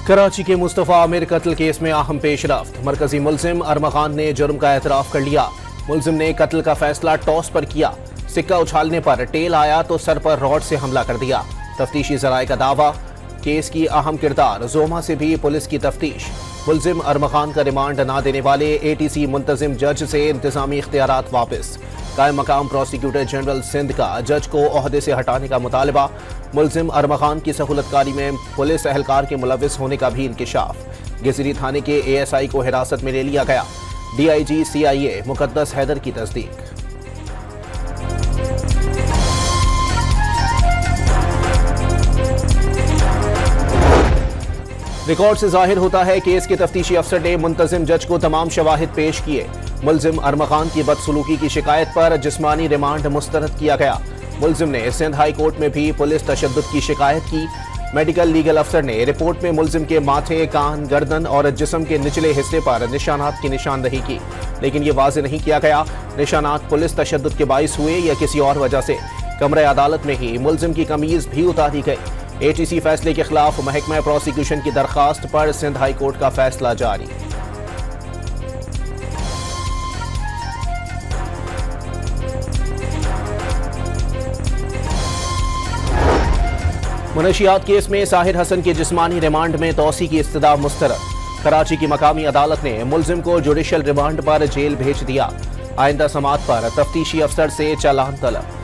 कराची के मुस्तफ़ा आमिर कत्ल केस में अहम पेशरफ्त। मरकजी मुल्जिम अरमा खान ने जुर्म का एतराफ़ कर लिया। मुल्जिम ने कत्ल का फैसला टॉस पर किया। सिक्का उछालने पर टेल आया तो सर पर रॉड से हमला कर दिया। तफ्तीशी ज़राए का दावा, केस की अहम किरदार जोमा से भी पुलिस की तफ्तीश। मुल्जिम अरमा खान का रिमांड न देने वाले ATC मुंतजिम जज से इंतजामी इख्तियारात वापस। कायम मकाम प्रोसिक्यूटर जनरल सिंध का जज को ओहदे से हटाने का मुतालबा। मुल्जिम अरमा खान की सहूलतकारी में पुलिस एहलकार के मुलविस होने का भी इंकिशाफ। गिजरी थाने के ASI को हिरासत में ले लिया गया। DIG CIA मुकद्दस हैदर की तस्दीक। रिकॉर्ड से जाहिर होता है केस के तफ्तीशी अफसर ने मुंतजिम जज को तमाम शवाहिद पेश किए। मुल्जिम अरमा खान की बदसलूकी की शिकायत पर जिस्मानी रिमांड मुस्तरद किया गया। मुल्जिम ने सिंध हाई कोर्ट में भी पुलिस तशद्दुद की शिकायत की। मेडिकल लीगल अफसर ने रिपोर्ट में मुल्जिम के माथे, कान, गर्दन और जिस्म के निचले हिस्से पर निशानात की निशानदही की, लेकिन ये वाज़ेह नहीं किया गया निशानात पुलिस तशद्दुद के बाइस हुए या किसी और वजह से। कमरे अदालत में ही मुल्जिम की कमीज भी उतारी गई। ATC फैसले के खिलाफ महकमा प्रोसिक्यूशन की दरखास्त पर सिंध हाई कोर्ट का फैसला जारी। मुनशियात केस में साहिर हसन के जिस्मानी रिमांड में तौसी की इस्तदा मुस्तरद। कराची की मकामी अदालत ने मुल्जिम को जुडिशल रिमांड पर जेल भेज दिया। आइंदा समाअत पर तफ्तीशी अफसर से चालान तलब।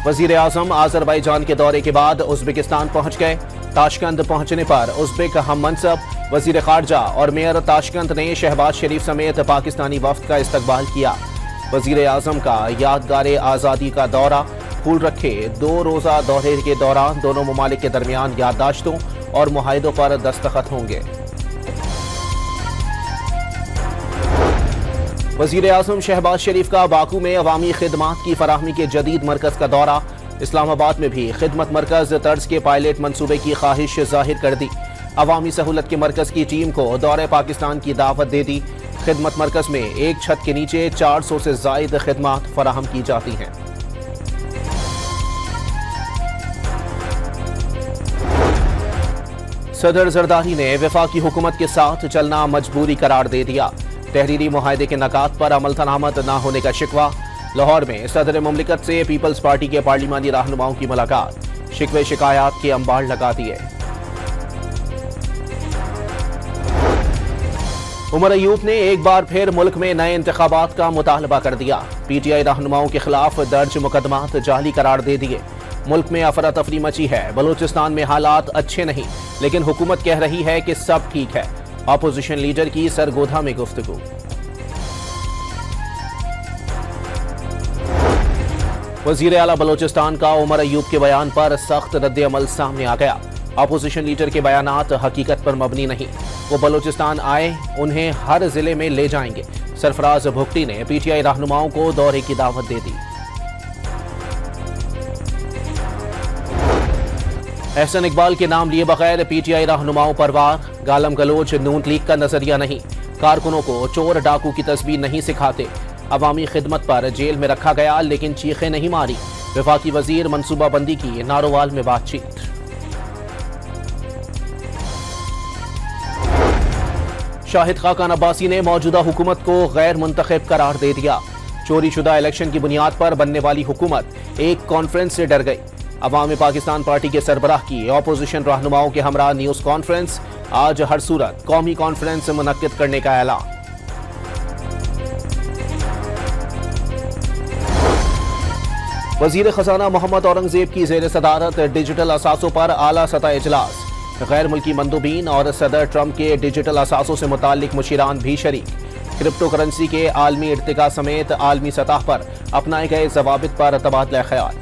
वजीर आजम आजरबाईजान के दौरे के बाद उज़्बेकिस्तान पहुंच गए। ताशकंद पहुंचने पर उज़्बेक हम मनसब वजीर खारजा और मेयर ताशकंद ने शहबाज शरीफ समेत पाकिस्तानी वफ्द का इस्तकबाल किया। वजीर आजम का यादगार आज़ादी का दौरा फूल रखे। 2 रोज़ा दौरे के दौरान दोनों ममालिक के दरमियान याददाश्तों और मुआहिदों पर दस्तखत होंगे। वजीर आजम शहबाज शरीफ का बाकू में अवामी खिदमात की फराहमी के जदीद मरकज का दौरा। इस्लामाबाद में भी खिदमत मरकज तर्ज के पायलट मनसूबे की ख्वाहिश जाहिर कर दी। अवामी सहूलत के मरकज की टीम को दौरे पाकिस्तान की दावत दे दी। खिदमत मरकज में एक छत के नीचे 400 से जायद खिदमात फराहम की जाती हैं। सदर जरदारी ने वफाकी हुकूमत के साथ चलना मजबूरी करार दे दिया। तहरीरी मुआहदे के नकात पर अमल दरामद न होने का शिकवा। लाहौर में सदर मुमलिकत से पीपल्स पार्टी के पार्लिमानी रहनुमाओं की मुलाकात। शिकवे शिकायत के अंबार लगा दिए। उमर अयूब ने एक बार फिर मुल्क में नए इंतखाबात का मुतालबा कर दिया। PTI रहनुमाओं के खिलाफ दर्ज मुकदमात जाली करार दे दिए। मुल्क में अफरा तफरी मची है। बलूचिस्तान में हालात अच्छे नहीं, लेकिन हुकूमत कह रही है कि सब ठीक है। अपोजिशन लीडर की सरगोधा में गुफ्तगू। वजीर आला बलूचिस्तान का उमर अयूब के बयान पर सख्त रद्द अमल सामने आ गया। अपोजिशन लीडर के बयानात हकीकत पर मबनी नहीं। वो बलूचिस्तान आए, उन्हें हर जिले में ले जाएंगे। सरफराज भुगटी ने PTI रहनुमाओं को दौरे की दावत दे दी। एहसन इकबाल के नाम लिए बगैर PTI रहनुमाओं पर वार। गालम गलोच नून लीग का नजरिया नहीं। कारकुनों को चोर डाकू की तस्वीर नहीं सिखाते। अवामी खिदमत पर जेल में रखा गया, लेकिन चीखें नहीं मारी। वफाकी वजीर मनसूबाबंदी की नारोवाल में बातचीत। शाहिद खाकान अब्बासी ने मौजूदा हुकूमत को गैर मुंतखब करार दे दिया। चोरी शुदा इलेक्शन की बुनियाद पर बनने वाली हुकूमत एक कॉन्फ्रेंस से डर गई। अवामी पाकिस्तान पार्टी के सरबराह की अपोजिशन रहनुमाओं के हमरा न्यूज कॉन्फ्रेंस। आज हर सूरत कौमी कॉन्फ्रेंस मुनक्किद करने का ऐलान। वजीर खजाना मोहम्मद औरंगजेब की जेर सदारत डिजिटल असासों पर आला सतह इजलास। गैर मुल्की मंदूबीन और सदर ट्रंप के डिजिटल असासों से मुताल्लिक मुशीरान भी शरीक। क्रिप्टो करेंसी के आलमी इर्तिका समेत आलमी सतह पर अपनाए गए जवाबित पर तबादला ख्याल।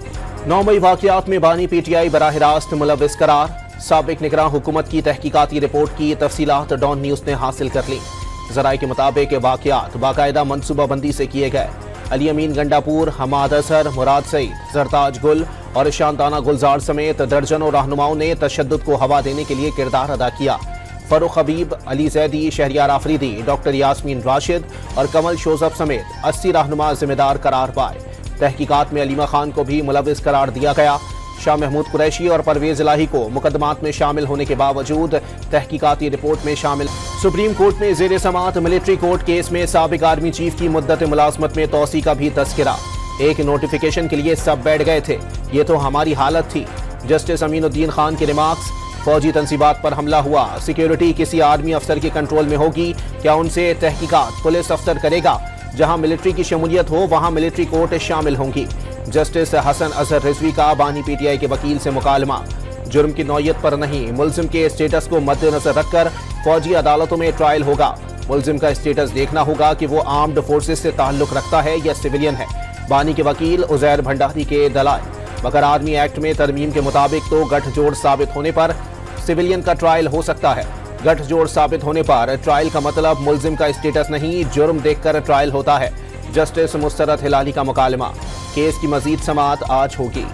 9 मई वाकयात में बानी PTI बराह रास्त मुलविस करार। साबिक निगरान हुकूमत की तहकीकाती रिपोर्ट की तफसीलात डॉन न्यूज ने हासिल कर ली। जराए के मुताबिक वाकयात बाकायदा मनसूबाबंदी से किए गए। अली अमीन गंडापुर, हमाद असर, मुराद सईद, जरताज गुल और शांताना गुलजार समेत दर्जनों रहनुमाओं ने तशद्दुद को हवा देने के लिए किरदार अदा किया। फरूख हबीब, अली जैदी, शहरियार आफरीदी, डॉक्टर यास्मीन राशिद और कमल शोजब समेत 80 रहनुमा जिम्मेदार करार पाए। तहकीकात में अलीमा खान को भी मुलविस करार दिया गया। शाह महमूद कुरैशी और परवेज इलाही को मुकदमात में शामिल होने के बावजूद तहकीकाती रिपोर्ट में शामिल। सुप्रीम कोर्ट में जेर समाअत मिलिट्री कोर्ट केस में साबिक आर्मी चीफ की मुद्दत मुलाजमत में तौसी का भी तस्करा। एक नोटिफिकेशन के लिए सब बैठ गए थे, ये तो हमारी हालत थी। जस्टिस अमीनुद्दीन खान के रिमार्क्स। फौजी तंसीबात पर हमला हुआ, सिक्योरिटी किसी आर्मी अफसर के कंट्रोल में होगी, क्या उनसे तहकीकात पुलिस अफसर करेगा? जहां मिलिट्री की शमूलियत हो वहां मिलिट्री कोर्ट शामिल होंगी। जस्टिस हसन अजहर रिजवी का बानी पीटीआई के वकील से मुकालमा। जुर्म की नौयत पर नहीं, मुल्जिम के स्टेटस को मद्देनजर रखकर फौजी अदालतों में ट्रायल होगा। मुल्जिम का स्टेटस देखना होगा कि वो आर्म्ड फोर्सेस से ताल्लुक रखता है या सिविलियन है। बानी के वकील उजैर भंडारी के दलाल। मगर आर्मी एक्ट में तरमीम के मुताबिक तो गठजोड़ साबित होने पर सिविलियन का ट्रायल हो सकता है। गठजोड़ साबित होने पर ट्रायल का मतलब मुल्जिम का स्टेटस नहीं, जुर्म देखकर ट्रायल होता है। जस्टिस मुस्तरद हिलाली का मुकालमा। केस की मजीद समाअत आज होगी।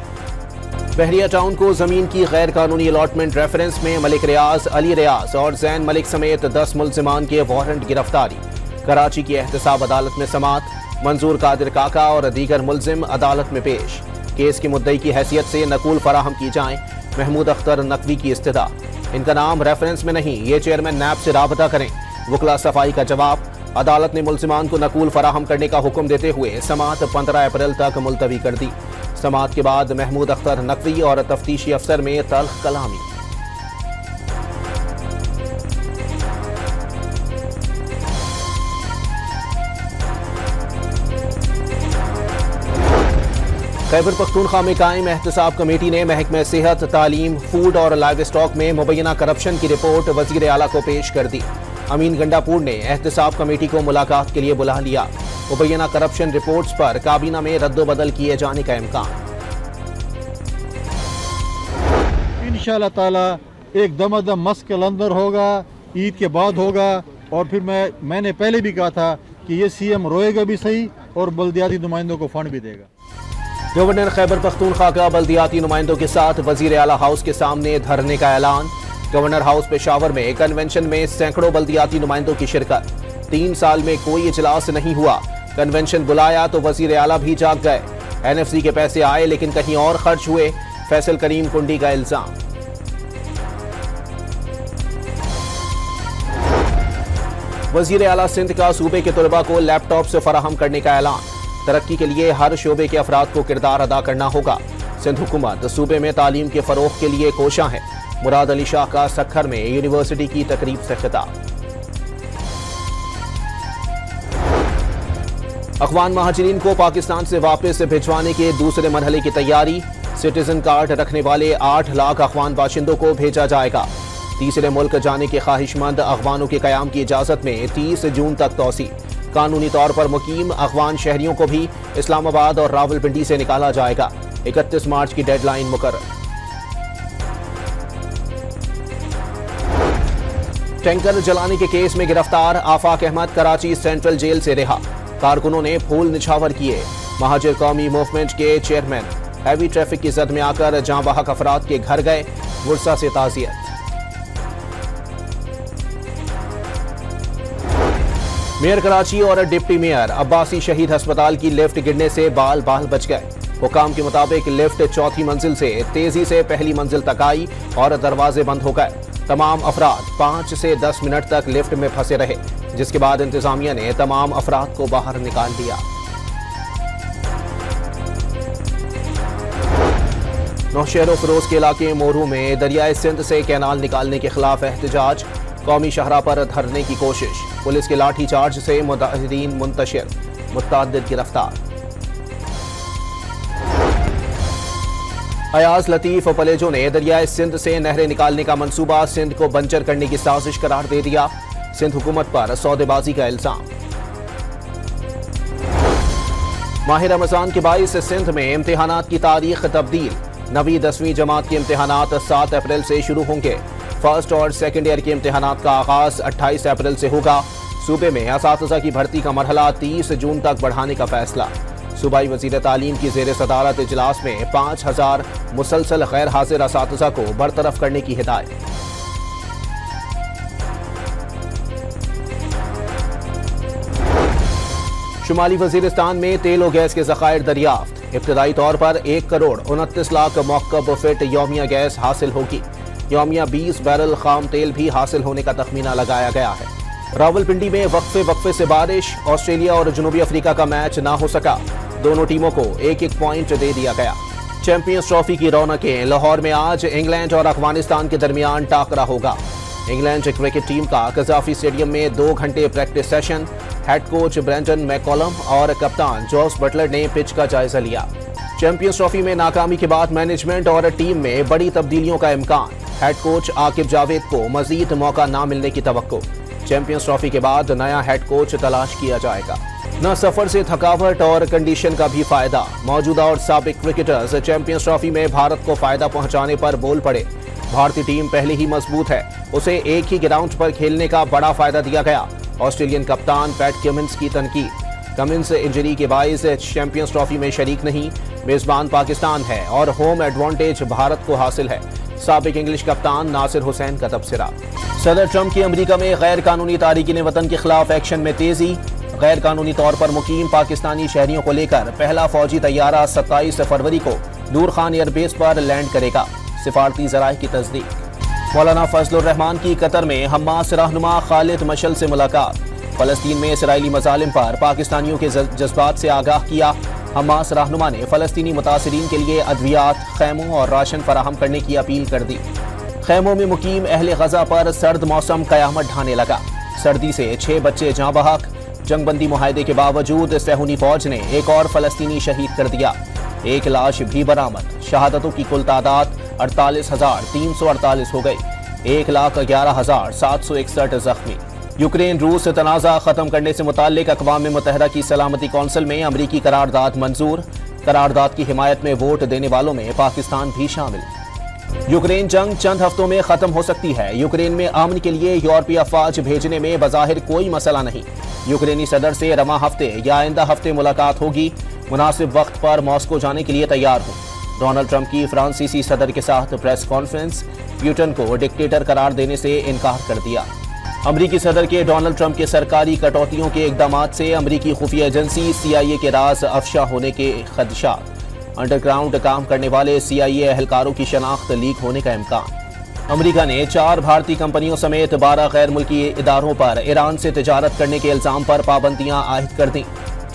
बहरिया टाउन को जमीन की गैर कानूनी अलॉटमेंट रेफरेंस में मलिक रियाज, अली रियाज और जैन मलिक समेत 10 मुल्जिमान के वारंट गिरफ्तारी। कराची की एहतसाब अदालत में समाअत। मंजूर कादिर काका और दीगर मुल्जिम अदालत में पेश। केस की मुद्दई की हैसियत से नकूल फराहम की जाएं। महमूद अख्तर नकवी की इस्तदा। इनका नाम रेफरेंस में नहीं, ये चेयरमैन नैब से राबता करें। वकला सफाई का जवाब। अदालत ने मुल्जिमान को नकूल फराहम करने का हुक्म देते हुए समाअत 15 अप्रैल तक मुलतवी कर दी। समाअत के बाद महमूद अख्तर नकवी और तफ्तीशी अफसर में तल्ख कलामी। खैबर पख्तूनख्वा में कायम एहतसाब कमेटी ने महकमे सेहत, तालीम, फूड और लाइव स्टॉक में मुबैना करप्शन की रिपोर्ट वजीर आला को पेश कर दी। अमीन गंडापुर ने एहतसाब कमेटी को मुलाकात के लिए बुला लिया। मुबैना करप्शन रिपोर्ट्स पर काबीना में रद्दोबदल किए जाने का इम्कान। इंशाअल्लाह ताला एक दमादम मस्क कलंदर होगा, ईद के बाद होगा। और फिर मैंने पहले भी कहा था कि ये सीएम रोएगा भी सही और बल्दियाती नुमाइंदों को फंड भी देगा। गवर्नर खैबर पख्तूनख्वा का बल्दियाती नुमाइंदों के साथ वजीर आला हाउस के सामने धरने का ऐलान। गवर्नर हाउस पेशावर में कन्वेंशन में सैकड़ों बल्दियाती नुमाइंदों की शिरकत। 3 साल में कोई इजलास नहीं हुआ। कन्वेंशन बुलाया तो वजीर आला भी जाग गए। एनएफसी के पैसे आए लेकिन कहीं और खर्च हुए, फैसल करीम कुंडी का इल्जाम। वजीर आला सिंध का सूबे के तलबा को लैपटॉप से फराहम करने का ऐलान। तरक्की के लिए हर शोबे के अफराद को किरदार अदा करना होगा। सिंध हुकूमत सूबे में तालीम के फरोग के लिए कोशां है। मुराद अली शाह का सक्खर में यूनिवर्सिटी की तकरीब से खिताब। अफगान महाजिरीन को पाकिस्तान से वापस भिजवाने के दूसरे मरहले की तैयारी। सिटीजन कार्ड रखने वाले 8 लाख अफगान बाशिंदों को भेजा जाएगा। तीसरे मुल्क जाने के ख्वाहिशमंद अफगानों के कयाम की इजाजत में 30 जून तक तौसी। कानूनी तौर पर मुकीम अफगान शहरियों को भी इस्लामाबाद और रावलपिंडी से निकाला जाएगा। 31 मार्च की डेडलाइन मुकर्रर। टैंकर जलाने के केस में गिरफ्तार आफाक अहमद कराची सेंट्रल जेल से रिहा। कारकुनों ने फूल निछावर किए। महाजिर कौमी मूवमेंट के चेयरमैन हैवी ट्रैफिक की जद में आकर जहां बहक अफराद के घर गए। गुस्सा से ताजियत। मेयर कराची और डिप्टी मेयर अब्बासी शहीद अस्पताल की लिफ्ट गिरने से बाल बच गए। हुकाम के मुताबिक लिफ्ट चौथी मंजिल से तेजी से पहली मंजिल तक आई और दरवाजे बंद हो गए। तमाम अफराद 5 से 10 मिनट तक लिफ्ट में फंसे रहे, जिसके बाद इंतजामिया ने तमाम अफराद को बाहर निकाल दिया। नौशहर फिरोज के इलाके मोरू में दरियाए सिंध से कैनाल निकालने के खिलाफ एहतजाज। कौमी शाहरा पर धरने की कोशिश। पुलिस के लाठी चार्ज से मुजाहिदीन मुंतशिर। मुतअद्दिद गिरफ्तार। अयाज लतीफ पलेजो ने दरियाए सिंध से नहरें निकालने का मंसूबा सिंध को बंजर करने की साजिश करार दे दिया। सिंध हुकूमत पर सौदेबाजी का इल्जाम। माह रमजान के बाइस सिंध में इम्तिहानात की तारीख तब्दील। 9वीं 10वीं जमात के इम्तिहानात 7 अप्रैल से शुरू होंगे। फर्स्ट और सेकेंड ईयर के इम्तिहानात का आगाज 28 अप्रैल से होगा। सूबे में असातिज़ा की भर्ती का मरहला 30 जून तक बढ़ाने का फैसला। सूबाई वज़ीर तालीम की ज़ेर सदारत इजलास में 5000 मुसलसल गैर हाजिर असातिज़ा को बरतरफ करने की हिदायत। शुमाली वजीरिस्तान में तेल और गैस के ज़खायर दरियाफ्त। इब्तदाई तौर पर 1,29,00,000 मौक़ब फिट यौमिया गैस हासिल होगी। यौमिया 20 बैरल खाम तेल भी हासिल होने का तखमीना लगाया गया है। रावलपिंडी में वक्फे से बारिश, ऑस्ट्रेलिया और जनूबी अफ्रीका का मैच ना हो सका। दोनों टीमों को एक एक पॉइंट दे दिया गया। चैंपियंस ट्रॉफी की रौनकें लाहौर में आज इंग्लैंड और अफगानिस्तान के दरमियान टाकरा होगा। इंग्लैंड क्रिकेट टीम का कजाफी स्टेडियम में 2 घंटे practice session. Head coach Brendon McCullum और कप्तान जॉस बटलर ने पिच का जायजा लिया। चैंपियंस ट्रॉफी में नाकामी के बाद मैनेजमेंट और टीम में बड़ी तब्दीलियों का इम्कान। हेड कोच आकिब जावेद को मजीद मौका न मिलने की तवक्को। चैंपियंस ट्रॉफी के बाद नया हेड कोच तलाश किया जाएगा। न सफर से थकावट और कंडीशन का भी फायदा। मौजूदा और साबिक क्रिकेटर्स चैंपियंस ट्रॉफी में भारत को फायदा पहुंचाने पर बोल पड़े। भारतीय टीम पहले ही मजबूत है, उसे एक ही ग्राउंड पर खेलने का बड़ा फायदा दिया गया। ऑस्ट्रेलियन कप्तान पैट कमिंस की तनकीद। कमिंस इंजरी के बायस चैंपियंस ट्रॉफी में शरीक नहीं। मेजबान पाकिस्तान है और होम एडवांटेज भारत को हासिल है। साबिक इंग्लिश कप्तान नासिर हुसैन का तबसरा। सदर ट्रंप की अमेरिका में गैर कानूनी तारिकीन वतन के खिलाफ एक्शन में तेजी। गैर कानूनी तौर पर मुकीम पाकिस्तानी शहरियों को लेकर पहला फौजी तैयारा 27 फरवरी को नूर खान एयरबेस पर लैंड करेगा। सिफारती जराए की तस्दीक। मौलाना फजलुर रहमान की कतर में हमास रहनुमा खालिद मशल से मुलाकात। फलस्तीन में इसराइली मजालिम पर पाकिस्तानियों के जज्बात से आगाह किया। हमास रहनुमा ने फलस्तीनी मुतासिरीन के लिए अद्वियात, खैमों और राशन फराहम करने की अपील कर दी। खैमों में मुकीम अहले गजा पर सर्द मौसम कयामत ढाने लगा। सर्दी से 6 बच्चे जाँ बहक। जंगबंदी मुआहदे के बावजूद सहूनी फौज ने एक और फलस्तीनी शहीद कर दिया। एक लाश भी बरामद। शहादतों की कुल तादाद 48,348 हो गई। 1,11,761 जख्मी। यूक्रेन रूस तनाज़ा खत्म करने से मुताल्लिक अक़वाम मुत्तहिदा की सलामती कौंसिल में अमरीकी करारदाद मंजूर। करारदाद की हिमायत में वोट देने वालों में पाकिस्तान भी शामिल। यूक्रेन जंग चंद हफ्तों में खत्म हो सकती है। यूक्रेन में अमन के लिए यूरोपीय अफवाज भेजने में बज़ाहिर कोई मसला नहीं। यूक्रेनी सदर से रवा हफ्ते या आइंदा हफ्ते मुलाकात होगी। मुनासिब वक्त पर मॉस्को जाने के लिए तैयार हूँ। डोनाल्ड ट्रंप की फ्रांसीसी सदर के साथ प्रेस कॉन्फ्रेंस। पुतिन को डिक्टेटर करार देने से इनकार कर दिया। अमरीकी सदर के डोनाल्ड ट्रंप के सरकारी कटौतियों के इकदामात से अमरीकी खुफिया एजेंसी CIA के राज अफशा होने के खदशात। अंडरग्राउंड काम करने वाले CIA एहलकारों की शनाख्त लीक होने का इम्कान। अमरीका ने 4 भारतीय कंपनियों समेत 12 गैर मुल्की इदारों पर ईरान से तिजारत करने के इल्जाम पर पाबंदियां आयद कर दी।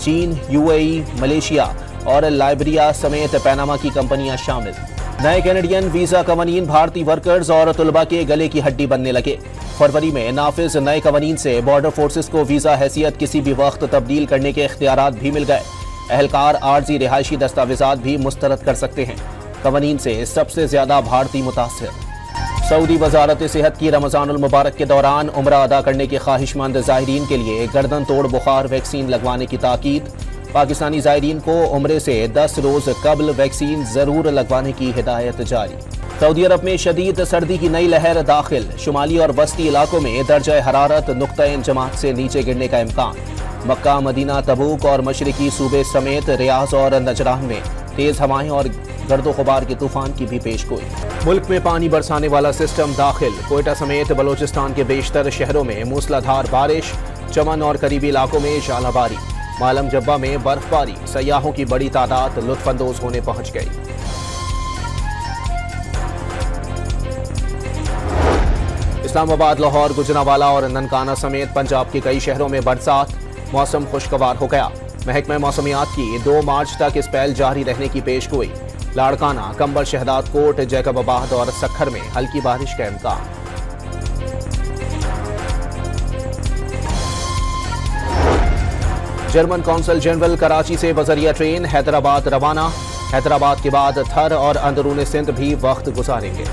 चीन, UAE, मलेशिया और लाइबेरिया समेत पैनामा की कंपनियां शामिल। नए कैनेडियन वीजा कवानीन भारतीय वर्कर्स और तुलबा के गले की हड्डी बनने लगे। फरवरी में नाफिज नए कवानीन से बॉर्डर फोर्सेस को वीजा हैसियत किसी भी वक्त तब्दील करने के इख्तियारात भी मिल गए। एहलकार आर्जी रिहायशी दस्तावेजात भी मुस्तरद कर सकते हैं। कवानीन से सबसे ज्यादा भारतीय मुतासिर। सऊदी वजारत सेहत की रमजानुल मुबारक के दौरान उम्रा अदा करने के ख्वाहिशमंद ज़ायरीन के लिए गर्दन तोड़ बुखार वैक्सीन लगवाने की ताकीद। पाकिस्तानी ज़ायरीन को उम्रे से 10 रोज कबल वैक्सीन जरूर लगवाने की हिदायत जारी। सऊदी अरब में शदीद सर्दी की नई लहर दाखिल। शुमाली और वस्ती इलाकों में दर्जा हरारत नुक्ता जमात से नीचे गिरने का इम्कान। मक्का, मदीना, तबूक और मशरकी सूबे समेत रियाज और नजरान में तेज हवाएं और गर्दो गुबार के तूफान की भी पेशगोई। मुल्क में पानी बरसाने वाला सिस्टम दाखिल। कोयटा समेत बलोचिस्तान के बेशतर शहरों में मूसलाधार बारिश। चमन और करीबी इलाकों में शालाबारी। मालम जब्बा में बर्फबारी। सयाहों की बड़ी तादाद लुत्फानंदोज होने पहुंच गई। इस्लामाबाद, लाहौर, गुजरांवाला और ननकाना समेत पंजाब के कई शहरों में बरसात। मौसम खुशगवार हो गया। महकमा मौसमियात की 2 मार्च तक इस स्पेल जारी रहने की पेशगोई। लाड़काना, कंबल, शहदाद कोट, जैकबाबाद और सखर में हल्की बारिश का इम्कान। जर्मन कौंसल जनरल कराची से बजरिया ट्रेन हैदराबाद रवाना। हैदराबाद के बाद थर और अंदरूनी सिंध भी वक्त गुजारेंगे।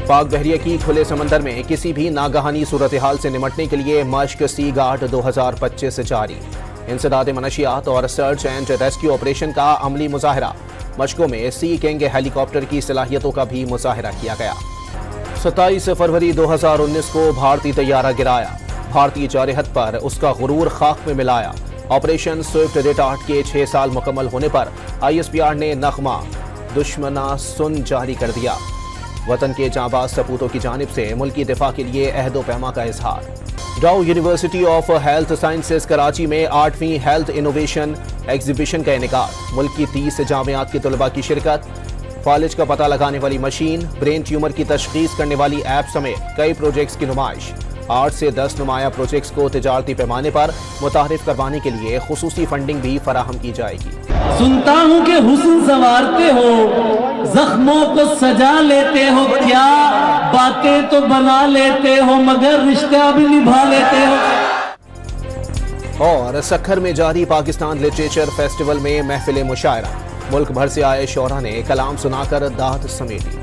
पाक बहरिया की खुले समंदर में किसी भी नागहानी सूरत हाल से निमटने के लिए मश्क सी गार्ड 2025 जारी। इंसदाद मनशियात और सर्च एंड रेस्क्यू ऑपरेशन का अमली मुजाहरा। मशकों में सी किंग हेलीकॉप्टर की सलाहियतों का भी मुजाहरा किया गया। 27 फरवरी 2019 को भारतीय तैयारा गिराया। भारतीय जारहत पर उसका गुरूर खाक में मिलाया। ऑपरेशन स्विफ्ट रिटार्ट के 6 साल मुकम्मल होने पर ISPR ने नगमा दुश्मना सुन जारी कर दिया। वतन के जांबाज सपूतों की जानिब से मुल्की दिफा के लिए अहदो पैमा का इजहार। डाउ university of health sciences Karachi में 8वीं हेल्थ इनोवेशन एग्जीबिशन का इनेकाद। मुल्क की 30 जामियात के तलबा की शिरकत। फालिज का पता लगाने वाली मशीन, ब्रेन ट्यूमर की तशखीस करने वाली ऐप समेत कई प्रोजेक्ट्स की नुमाइश। 8 से 10 नुमाया प्रोजेक्ट्स को तिजारती पैमाने पर मुतारिफ करवाने के लिए खुसूसी फंडिंग भी फराहम की जाएगी। सुनता हूँ कि हुस्न संवारते हो, जख्मों को सजा लेते हो, क्या बातें तो बना लेते हो मगर रिश्ता भी निभा लेते हो। और सक्खर में जारी पाकिस्तान लिटरेचर फेस्टिवल में महफिल मुशायरा। मुल्क भर से आए शोरा ने कलाम सुनाकर दाद समेटी।